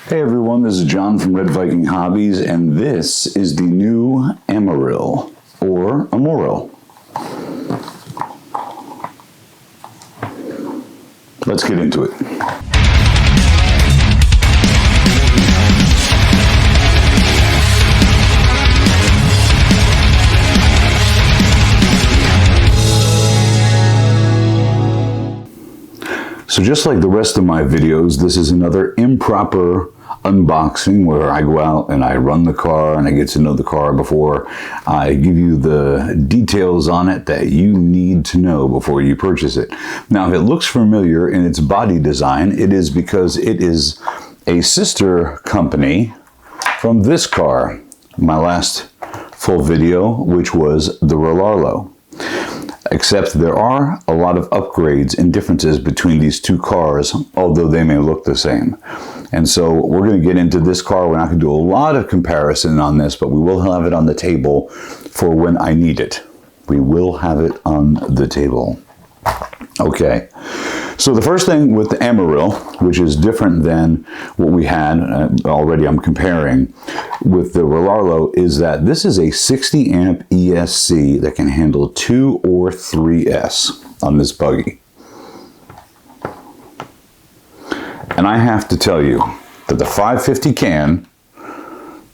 Hey everyone, this is John from Red Viking Hobbies, and this is the new Amoril, or Amoril. Let's get into it. So just like the rest of my videos, this is another improper unboxing where I go out and I run the car and I get to know the car before I give you the details on it that you need to know before you purchase it. Now, if it looks familiar in its body design, it is because it is a sister company from this car, my last full video, which was the Rlaarlo. Except there are a lot of upgrades and differences between these two cars, although they may look the same. And so we're going to get into this car. We're not going to do a lot of comparison on this, but we will have it on the table for when I need it. We will have it on the table. Okay, so the first thing with the Amoril, which is different than what we had, already I'm comparing, with the Rlaarlo, is that this is a 60 amp ESC that can handle 2 or 3S on this buggy. And I have to tell you that the 550 can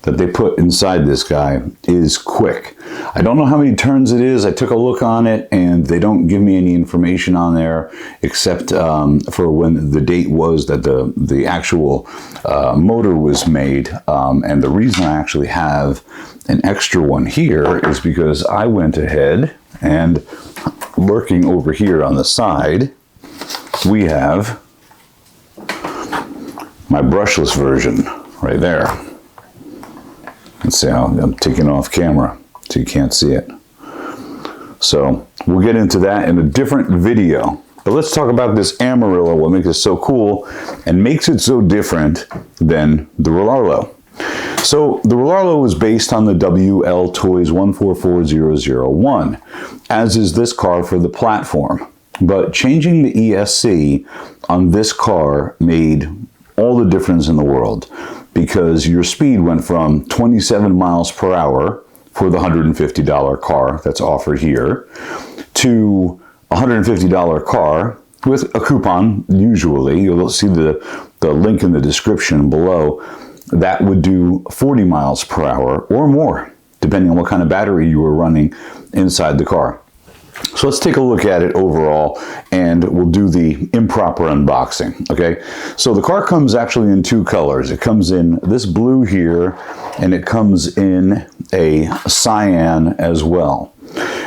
that they put inside this guy is quick. I don't know how many turns it is. I took a look on it and they don't give me any information on there except for when the date was that the actual motor was made. And the reason I actually have an extra one here is because I went ahead and lurking over here on the side, we have my brushless version right there. Let's see how I'm taking off camera so you can't see it. So we'll get into that in a different video. But let's talk about this Amoril, what makes it so cool and makes it so different than the Rlaarlo. So the Rlaarlo is based on the WLtoys 144001, as is this car for the platform. But changing the ESC on this car made all the difference in the world, because your speed went from 27 miles per hour for the $150 car that's offered here to a $150 car with a coupon. Usually you'll see the link in the description below, that would do 40 miles per hour or more, depending on what kind of battery you were running inside the car. So let's take a look at it overall, and we'll do the improper unboxing, okay? So the car comes actually in two colors. It comes in this blue here, and it comes in a cyan as well.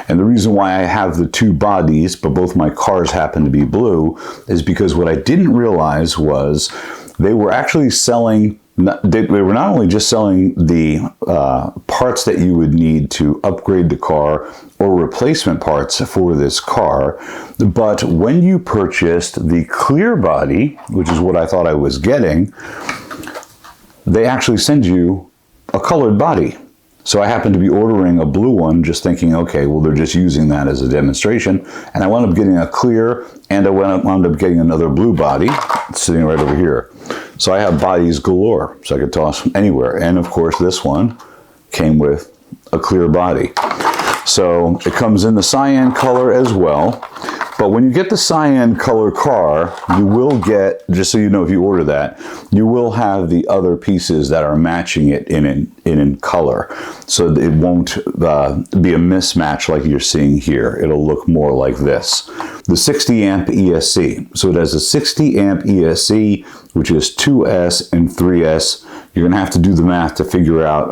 And the reason why I have the two bodies, but both my cars happen to be blue, is because what I didn't realize was they were actually selling, they were not only just selling the parts that you would need to upgrade the car or replacement parts for this car, but when you purchased the clear body, which is what I thought I was getting, they actually send you a colored body. So I happened to be ordering a blue one, just thinking, okay, well, they're just using that as a demonstration. And I wound up getting a clear, and I wound up getting another blue body sitting right over here. So I have bodies galore, so I could toss them anywhere. And of course, this one came with a clear body. So it comes in the cyan color as well. But when you get the cyan color car, you will get, just so you know if you order that, you will have the other pieces that are matching it in color. So it won't be a mismatch like you're seeing here. It'll look more like this. The 60 amp ESC. So it has a 60 amp ESC, which is 2S and 3S. You're gonna have to do the math to figure out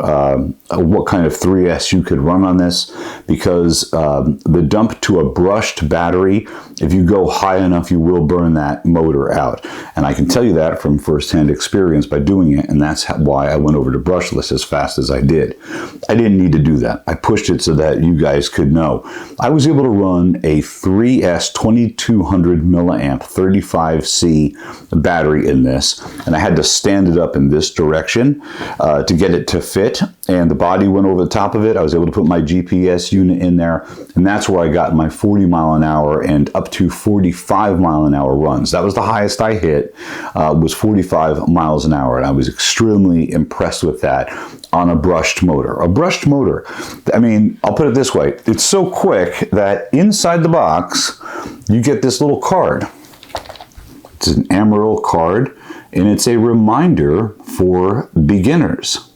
what kind of 3S you could run on this, because the dump to a brushed battery, if you go high enough, you will burn that motor out. And I can tell you that from firsthand experience by doing it, and that's why I went over to brushless as fast as I did. I didn't need to do that. I pushed it so that you guys could know. I was able to run a 3S 2200 milliamp 35C battery in this, and I had to stand it up in this direction section to get it to fit, and the body went over the top of it. I was able to put my GPS unit in there, and that's where I got my 40 mile an hour and up to 45 mile an hour runs. That was the highest I hit, was 45 miles an hour, and I was extremely impressed with that on a brushed motor. A brushed motor, I mean, I'll put it this way, it's so quick that inside the box you get this little card. It's an Amoril card, and it's a reminder for beginners.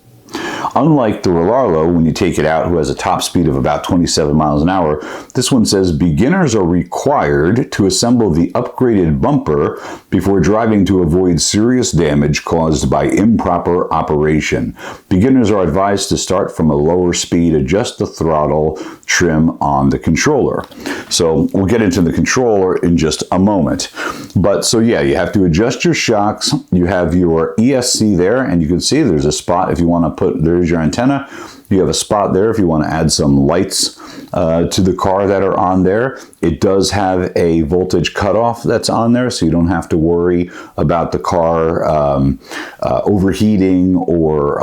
Unlike the Rlaarlo, when you take it out, who has a top speed of about 27 miles an hour, this one says beginners are required to assemble the upgraded bumper before driving to avoid serious damage caused by improper operation. Beginners are advised to start from a lower speed, adjust the throttle, trim on the controller. So we'll get into the controller in just a moment. But so yeah, you have to adjust your shocks. You have your ESC there, and you can see there's a spot if you want to put, there's your antenna. You have a spot there if you want to add some lights to the car that are on there. It does have a voltage cutoff that's on there, so you don't have to worry about the car overheating or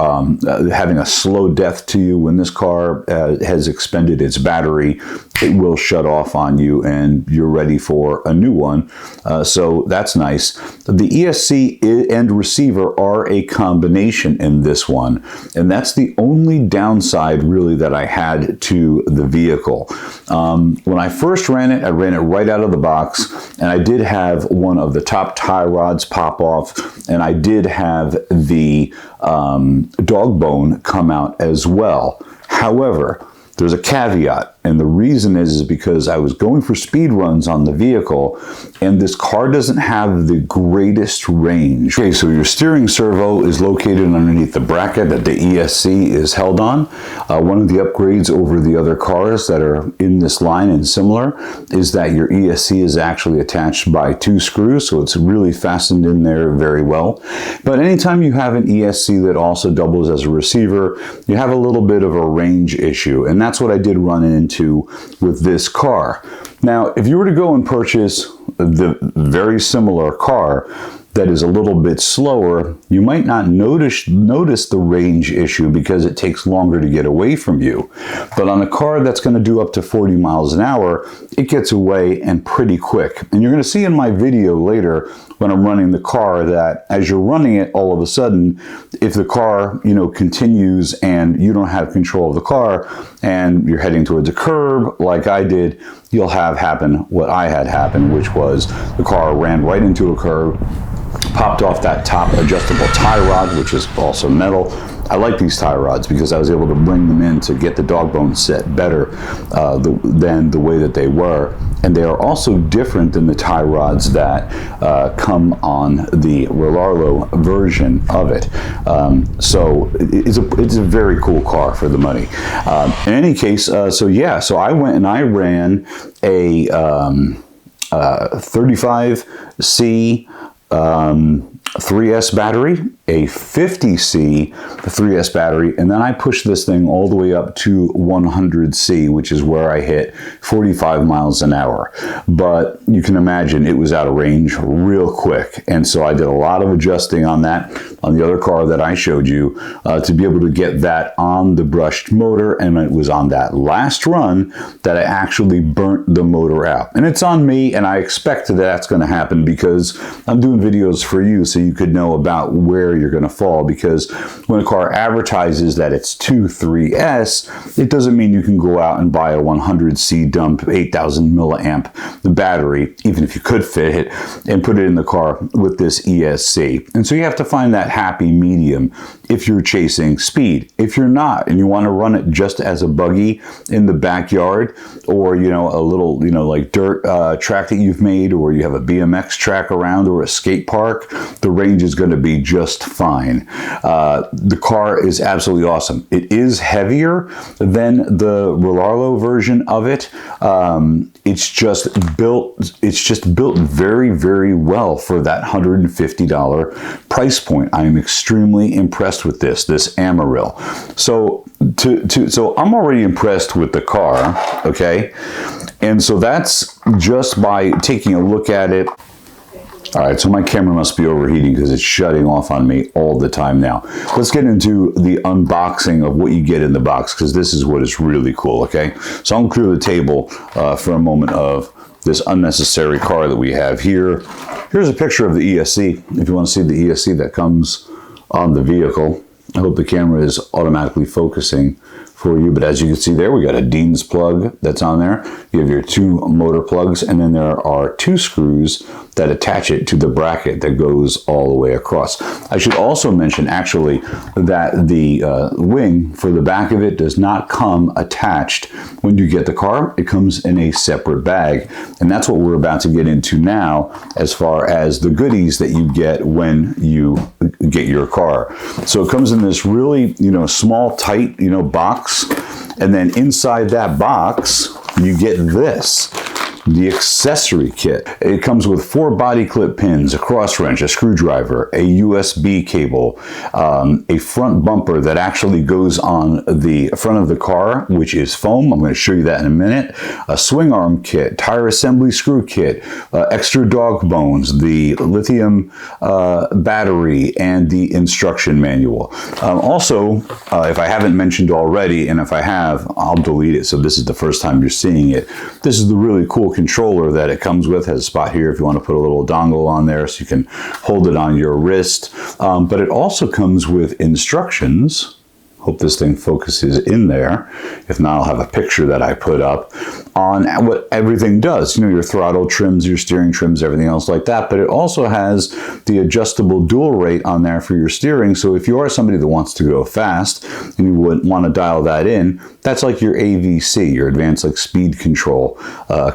having a slow death to you. When this car has expended its battery, it will shut off on you and you're ready for a new one. So that's nice. The ESC and receiver are a combination in this one, and that's the only downside really that I had to the vehicle. When I first ran it, I ran it right out of the box, and I did have one of the top tie rods pop off, and I did have the dog bone come out as well. However, there's a caveat, and the reason is because I was going for speed runs on the vehicle, and this car doesn't have the greatest range. Okay, so your steering servo is located underneath the bracket that the ESC is held on. One of the upgrades over the other cars that are in this line and similar is that your ESC is actually attached by 2 screws, so it's really fastened in there very well. But anytime you have an ESC that also doubles as a receiver, you have a little bit of a range issue, and that's what I did run into with this car. Now, if you were to go and purchase the very similar car that is a little bit slower, you might not notice the range issue because it takes longer to get away from you. But on a car that's going to do up to 40 miles an hour, it gets away and pretty quick. And you're going to see in my video later when I'm running the car that as you're running it, all of a sudden, if the car, continues and you don't have control of the car and you're heading towards a curb like I did, you'll have happen what I had happen, which was the car ran right into a curb, popped off that top adjustable tie rod, which is also metal. I like these tie rods because I was able to bring them in to get the dog bone set better than the way that they were. And they are also different than the tie rods that come on the Rlaarlo version of it. So it's a very cool car for the money. In any case, so I went and I ran a 35C 3S battery, a 50C 3S battery, and then I pushed this thing all the way up to 100C, which is where I hit 45 miles an hour. But you can imagine it was out of range real quick, and so I did a lot of adjusting on that, on the other car that I showed you, to be able to get that on the brushed motor, and it was on that last run that I actually burnt the motor out. And it's on me, and I expect that's going to happen because I'm doing videos for you so you could know about where you're going to fall, because when a car advertises that it's 2.3S, it doesn't mean you can go out and buy a 100C dump 8,000 milliamp battery, even if you could fit it, and put it in the car with this ESC. And so you have to find that happy medium if you're chasing speed. If you're not, and you want to run it just as a buggy in the backyard, or a little like dirt track that you've made, or you have a BMX track around, or a skate park, the range is going to be just fine. The car is absolutely awesome. It is heavier than the Rlaarlo version of it. It's just built very, very well for that $150 price point. I am extremely impressed with this Amoril. So I'm already impressed with the car, okay? And so that's just by taking a look at it All right, so my camera must be overheating because it's shutting off on me all the time now. Let's get into the unboxing of what you get in the box, because this is what is really cool, okay? So I'll clear the table for a moment of this unnecessary car that we have here. Here's a picture of the ESC, if you want to see the ESC that comes on the vehicle. I hope the camera is automatically focusing for you, but as you can see there, we got a Dean's plug that's on there. You have your 2 motor plugs, and then there are 2 screws that attach it to the bracket that goes all the way across. I should also mention actually that the wing for the back of it does not come attached when you get the car. It comes in a separate bag, and that's what we're about to get into now as far as the goodies that you get when you get your car. So it comes in this really, small, tight, box. And then inside that box, you get this, the accessory kit. It comes with 4 body clip pins, a cross wrench, a screwdriver, a USB cable, a front bumper that actually goes on the front of the car, which is foam. I'm going to show you that in a minute. A swing arm kit, tire assembly screw kit, extra dog bones, the lithium battery, and the instruction manual. Also, if I haven't mentioned already, and if I have, I'll delete it, so this is the first time you're seeing it. This is the really cool controller that it comes with. It has a spot here if you want to put a little dongle on there so you can hold it on your wrist. But it also comes with instructions. Hope this thing focuses in there. If not, I'll have a picture that I put up on what everything does. Your throttle trims, your steering trims, everything else like that. But it also has the adjustable dual rate on there for your steering. So if you are somebody that wants to go fast and you would want to dial that in, that's like your AVC, your advanced speed control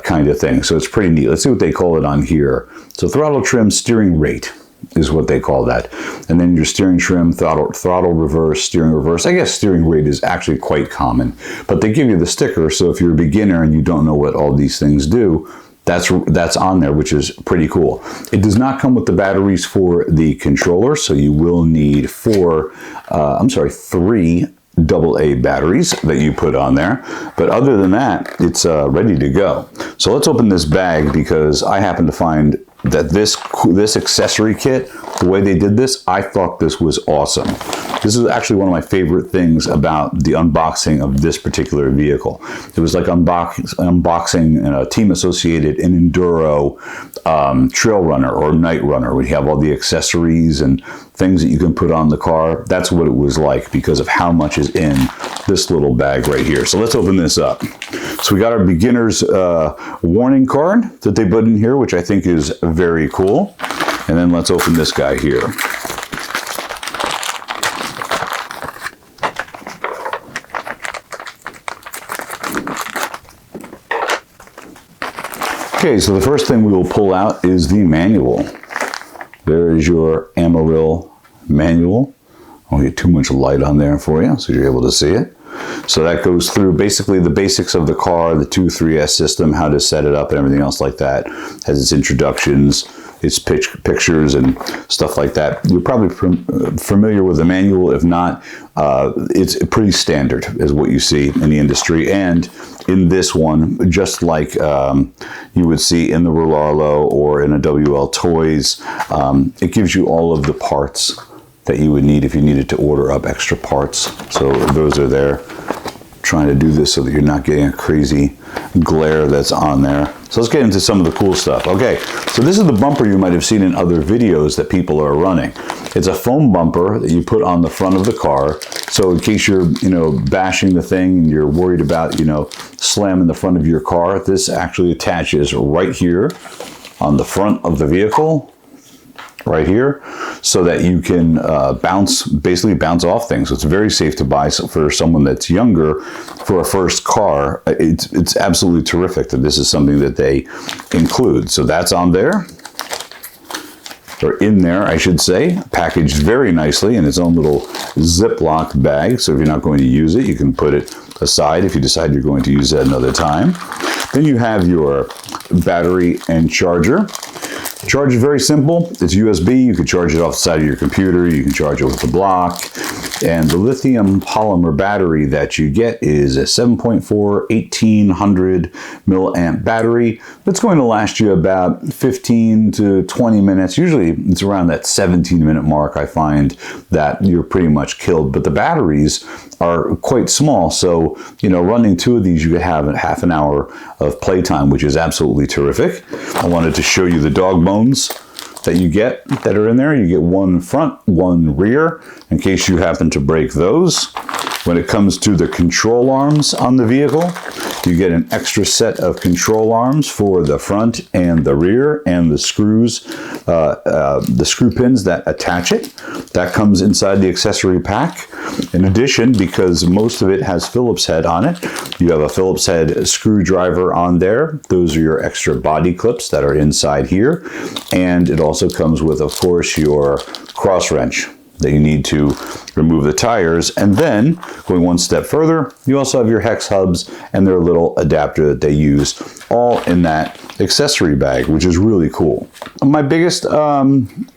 kind of thing. So it's pretty neat. Let's see what they call it on here. So throttle trim, steering rate is what they call that. And then your steering trim, throttle reverse, steering reverse. I guess steering rate is actually quite common, but they give you the sticker. So if you're a beginner and you don't know what all these things do, that's on there, which is pretty cool. It does not come with the batteries for the controller, so you will need 3 AA batteries that you put on there. But other than that, it's ready to go. So let's open this bag, because I happen to find that this accessory kit, the way they did this, I thought this was awesome. This is actually one of my favorite things about the unboxing of this particular vehicle. It was like unboxing a Team Associated an Enduro trail runner or night runner. We have all the accessories and things that you can put on the car. That's what it was like because of how much is in this little bag right here. So let's open this up. So we got our beginner's warning card that they put in here, which I think is very cool. And then let's open this guy here. Okay, so the first thing we will pull out is the manual. There is your Amoril manual. I won't get too much light on there for you so you're able to see it. So that goes through basically the basics of the car, the 2.3S system, how to set it up and everything else like that. Has its introductions, its pictures and stuff like that. You're probably familiar with the manual. If not, it's pretty standard is what you see in the industry. And in this one, just like you would see in the Rlaarlo or in a WLtoys, it gives you all of the parts that you would need if you needed to order up extra parts. So those are there. Trying to do this so that you're not getting a crazy glare that's on there. So let's get into some of the cool stuff. Okay, so this is the bumper you might have seen in other videos that people are running. It's a foam bumper that you put on the front of the car. So in case you're, bashing the thing and you're worried about, slamming the front of your car, this actually attaches right here on the front of the vehicle, right here, so that you can basically bounce off things. So it's very safe to buy for someone that's younger for a first car. It's absolutely terrific that this is something that they include. So that's on there, or in there, I should say, packaged very nicely in its own little Ziploc bag. So if you're not going to use it, you can put it aside if you decide you're going to use it another time. Then you have your battery and charger. Charge is very simple. It's USB. You can charge it off the side of your computer. You can charge it with the block. And the lithium polymer battery that you get is a 7.4 1800 milliamp battery that's going to last you about 15 to 20 minutes. Usually it's around that 17-minute mark. I find that you're pretty much killed, but the batteries are quite small. So, you know, running 2 of these, you could have half an hour of playtime, which is absolutely terrific. I wanted to show you the dog bones that you get that are in there. You get 1 front, 1 rear, in case you happen to break those. When it comes to the control arms on the vehicle, you get an extra set of control arms for the front and the rear, and the screws, the screw pins that attach it. That comes inside the accessory pack. In addition, because most of it has Phillips head on it, you have a Phillips head screwdriver on there. Those are your extra body clips that are inside here. And it also comes with, of course, your cross wrench that you need to remove the tires. And then, going one step further, you also have your hex hubs and their little adapter that they use, all in that accessory bag, which is really cool. My biggest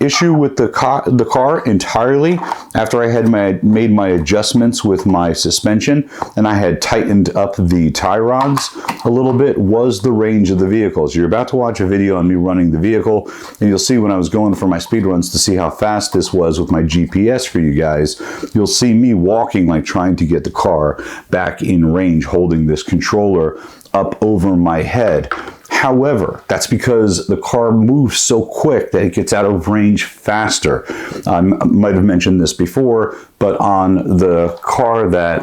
issue with the car entirely, after I had made my adjustments with my suspension and I had tightened up the tie rods a little bit, was the range of the vehicles. You're about to watch a video on me running the vehicle, and you'll see when I was going for my speed runs to see how fast this was with my GPS for you guys, you'll see me walking, like trying to get the car back in range, holding this controller up over my head. However, that's because the car moves so quick that it gets out of range faster. I might have mentioned this before, but on the car that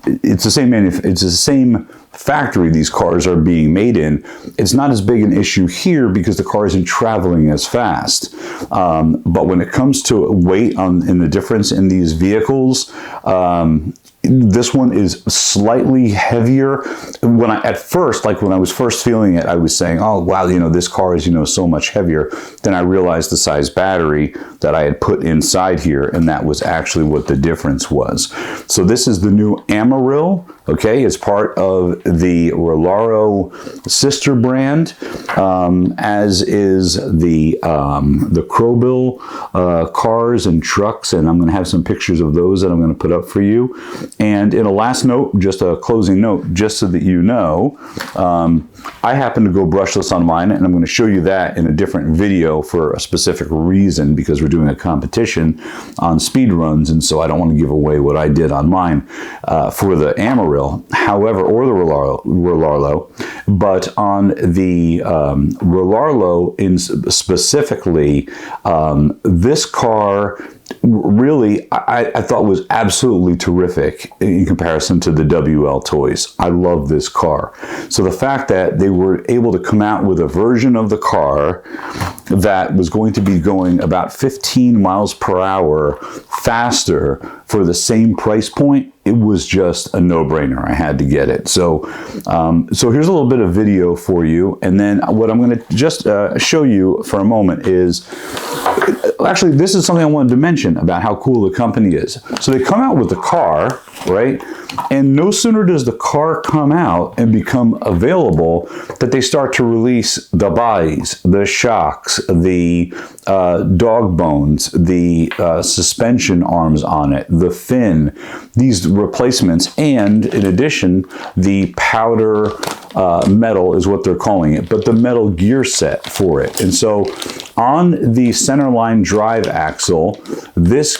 it's the same factory these cars are being made in, it's not as big an issue here because the car isn't traveling as fast. But when it comes to weight in the difference in these vehicles, this one is slightly heavier. When I was first feeling it, I was saying, oh wow, you know, this car is, you know, so much heavier. Then I realized the size battery that I had put inside here, and that was actually what the difference was. So this is the new Amoril. Okay, it's part of the Rlaarlo sister brand, as is the Crowbill cars and trucks, and I'm going to have some pictures of those that I'm going to put up for you. And in a last note, just a closing note, just so that you know, I happen to go brushless on mine, and I'm going to show you that in a different video for a specific reason, because we're doing a competition on speed runs, and so I don't want to give away what I did on mine for the Amoril. However, or the Rlaarlo, but on the Rlaarlo specifically, this car really I thought was absolutely terrific in comparison to the WLtoys. I love this car. So the fact that they were able to come out with a version of the car that was going to be going about 15 miles per hour faster for the same price point, it was just a no-brainer. I had to get it. So so here's a little bit of video for you, and then what I'm going to just show you for a moment is, actually, this is something I wanted to mention about how cool the company is. So they come out with the car, right? And no sooner does the car come out and become available that they start to release the bodies, the shocks, the dog bones, the suspension arms on it, the fin, these replacements, and in addition, the powder metal is what they're calling it, but the metal gear set for it. And so on the centerline drive axle, this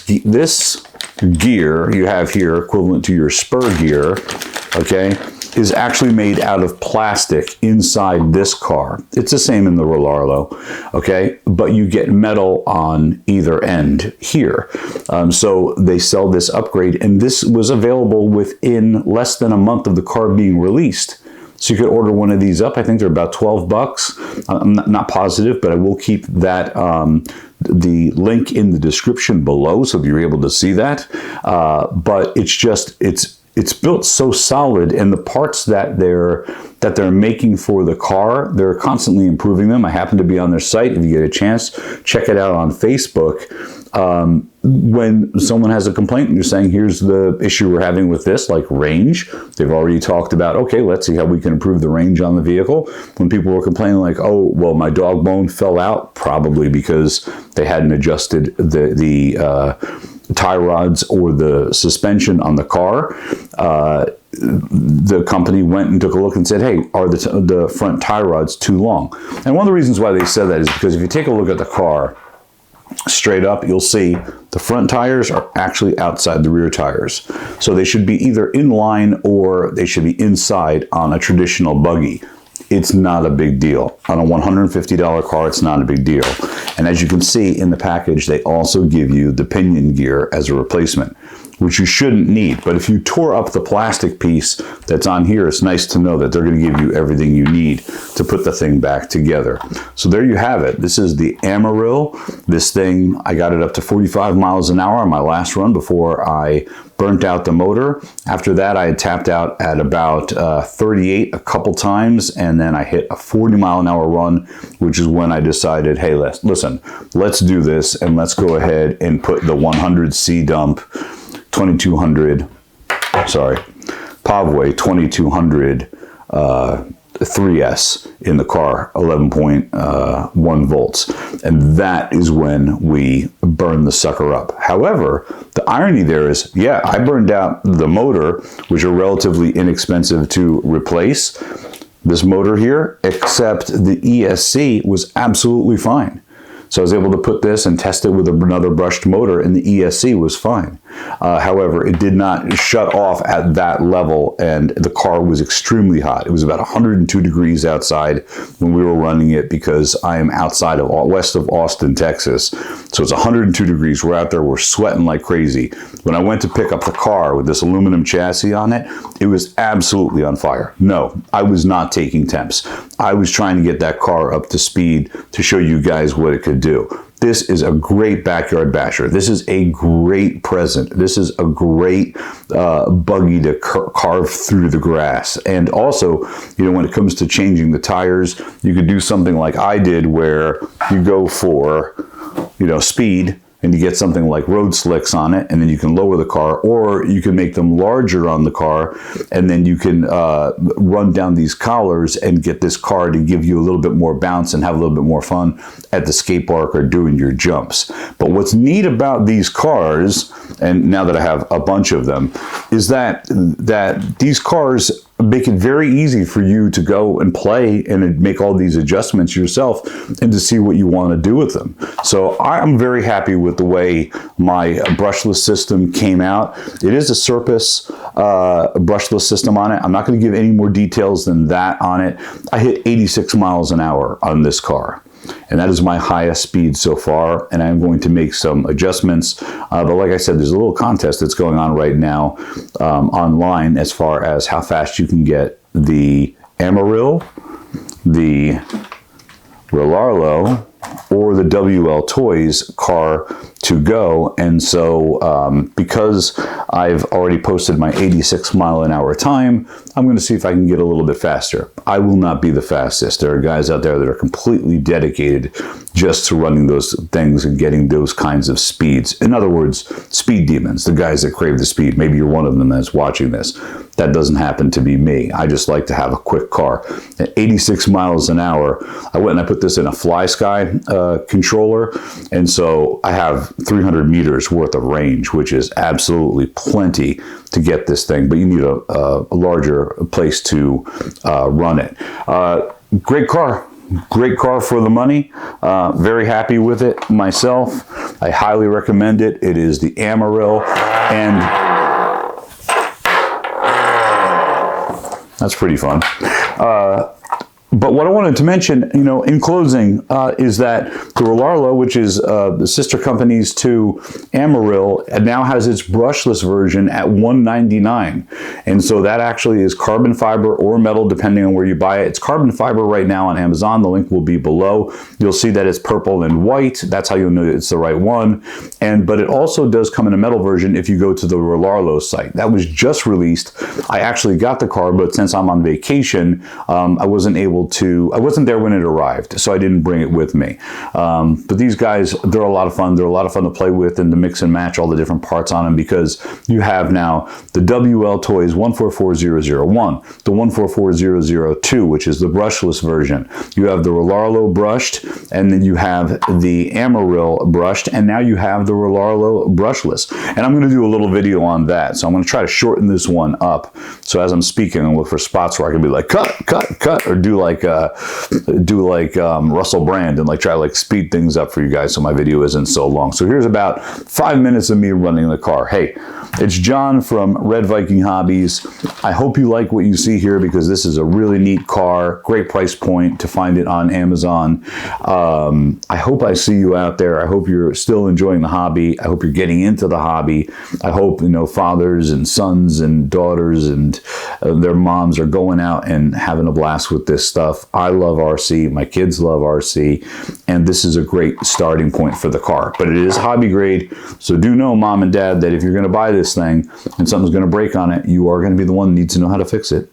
gear you have here, equivalent to your spur gear, okay, is actually made out of plastic inside this car. It's the same in the Rlaarlo, okay, but you get metal on either end here. So they sell this upgrade, and this was available within less than a month of the car being released. So you could order one of these up. I think they're about 12 bucks. I'm not positive, but I will keep that the link in the description below, so you're able to see that. But it's just, it's built so solid, and the parts that they're making for the car, they're constantly improving them. I happen to be on their site. If you get a chance, check it out on Facebook. When someone has a complaint and you're saying, here's the issue we're having with this, like range, they've already talked about, okay, let's see how we can improve the range on the vehicle. When people were complaining like, oh, well, my dog bone fell out, probably because they hadn't adjusted the tie rods or the suspension on the car, the company went and took a look and said, hey, are the front tie rods too long? And one of the reasons why they said that is because if you take a look at the car straight up, you'll see the front tires are actually outside the rear tires. So they should be either in line or they should be inside on a traditional buggy. It's not a big deal. On a $150 car, it's not a big deal. And as you can see in the package, they also give you the pinion gear as a replacement, which you shouldn't need. But if you tore up the plastic piece that's on here, it's nice to know that they're going to give you everything you need to put the thing back together. So there you have it. This is the Amoril. This thing, I got it up to 45 miles an hour on my last run before I burnt out the motor. After that, I had tapped out at about 38 a couple times, and then I hit a 40-mile-an-hour run, which is when I decided, hey, listen, let's do this, and let's go ahead and put the 100C dump 2200, sorry, Pavway 2200 3S in the car, 11.1 volts. And that is when we burn the sucker up. However, the irony there is, yeah, I burned out the motor, which are relatively inexpensive to replace, this motor here, except the ESC was absolutely fine. So I was able to put this and test it with another brushed motor, and the ESC was fine. However, it did not shut off at that level, and the car was extremely hot. It was about 102 degrees outside when we were running it, because I am outside of west of Austin, Texas. So it's 102 degrees. We're out there. We're sweating like crazy. When I went to pick up the car with this aluminum chassis on it, it was absolutely on fire. No, I was not taking temps. I was trying to get that car up to speed to show you guys what it could do. This is a great backyard basher. This is a great present. This is a great buggy to carve through the grass. And also, you know, when it comes to changing the tires, you could do something like I did, where you go for, you know, speed, and you get something like road slicks on it, and then you can lower the car, or you can make them larger on the car, and then you can run down these collars and get this car to give you a little bit more bounce and have a little bit more fun at the skate park or doing your jumps. But what's neat about these cars, and now that I have a bunch of them, is that these cars make it very easy for you to go and play and make all these adjustments yourself and to see what you want to do with them. So I'm very happy with the way my brushless system came out. It is a Surface brushless system on it. I'm not going to give any more details than that on it. I hit 86 miles an hour on this car, and that is my highest speed so far, and I'm going to make some adjustments. But like I said, there's a little contest that's going on right now online as far as how fast you can get the Amoril, the Rlaarlo, or the WLtoys car to go. And so because I've already posted my 86 mile an hour time, I'm going to see if I can get a little bit faster. I will not be the fastest. There are guys out there that are completely dedicated just to running those things and getting those kinds of speeds. In other words, speed demons, the guys that crave the speed. Maybe you're one of them that's watching this. That doesn't happen to be me. I just like to have a quick car. At 86 miles an hour, I went and I put this in a FlySky controller, and so I have 300 meters worth of range, which is absolutely plenty to get this thing, but you need a larger place to run it. Great car. Great car for the money. Very happy with it myself. I highly recommend it. It is the Amoril, and that's pretty fun. But what I wanted to mention, you know, in closing, is that the Rlaarlo, which is the sister companies to Amoril, now has its brushless version at $199, and so that actually is carbon fiber or metal, depending on where you buy it. It's carbon fiber right now on Amazon. The link will be below. You'll see that it's purple and white. That's how you'll know it's the right one. But it also does come in a metal version if you go to the Rlaarlo site. That was just released. I actually got the car, but since I'm on vacation, I wasn't able able to, I wasn't there when it arrived, so I didn't bring it with me. But these guys, they're a lot of fun. They're a lot of fun to play with and to mix and match all the different parts on them, because you have now the WLtoys 144001, the 144002, which is the brushless version. You have the Rlaarlo brushed, and then you have the Amoril brushed, and now you have the Rlaarlo brushless. And I'm going to do a little video on that. So I'm going to try to shorten this one up. So as I'm speaking, I'm look for spots where I can be like cut, cut, cut, or do like Russell Brand and like try to like speed things up for you guys so my video isn't so long. So here's about 5 minutes of me running the car. Hey, it's John from Red Viking Hobbies. I hope you like what you see here, because this is a really neat car, great price point to find it on Amazon. I hope I see you out there. I hope you're still enjoying the hobby. I hope you're getting into the hobby. I hope, you know, fathers and sons and daughters and their moms are going out and having a blast with this stuff. I love RC. My kids love RC. And this is a great starting point for the car. But it is hobby grade. So do know, mom and dad, that if you're going to buy this thing and something's going to break on it, you are going to be the one that needs to know how to fix it.